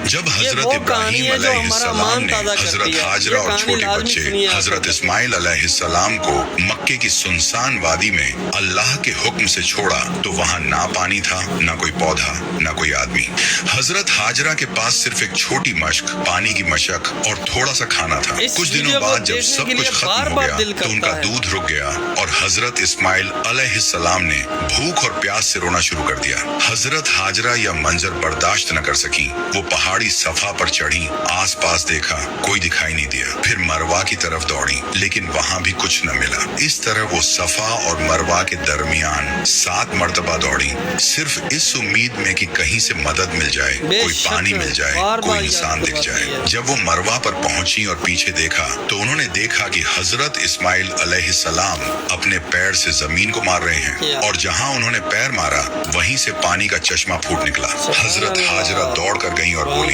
جب حضرت ابراہیم علیہ السلام نے حضرت حاجرہ اور چھوٹے بچے حضرت اسماعیل علیہ السلام کو مکے کی سنسان وادی میں اللہ کے حکم سے چھوڑا تو وہاں نہ پانی تھا، نہ کوئی پودا، نہ کوئی آدمی۔ حضرت حاجرہ کے پاس صرف ایک چھوٹی مشق، پانی کی مشق اور تھوڑا سا کھانا تھا۔ کچھ دنوں بعد جب سب کچھ ختم ہو گیا تو ان کا دودھ رک گیا اور حضرت اسماعیل علیہ السلام نے بھوک اور پیاس سے رونا شروع کر دیا۔ حضرت حاجرہ یہ منظر برداشت نہ کر سکی، وہ پہاڑی صفا پر چڑھی، آس پاس دیکھا، کوئی دکھائی نہیں دیا، پھر مروا کی طرف دوڑی لیکن وہاں بھی کچھ نہ ملا۔ اس طرح وہ صفا اور مروا کے درمیان 7 مرتبہ دوڑی، صرف اس امید میں کہ کہیں سے مدد مل جائے، کوئی پانی مل جائے، کوئی انسان دکھ جائے۔ جب وہ مروا پر پہنچی اور پیچھے دیکھا تو انہوں نے دیکھا کہ حضرت اسماعیل علیہ السلام اپنے پیر سے زمین کو مار رہے ہیں اور جہاں انہوں نے پیر مارا وہیں سے پانی کا چشمہ پھوٹ نکلا۔ حضرت حاجرہ دوڑ کر گئیں اور بولی،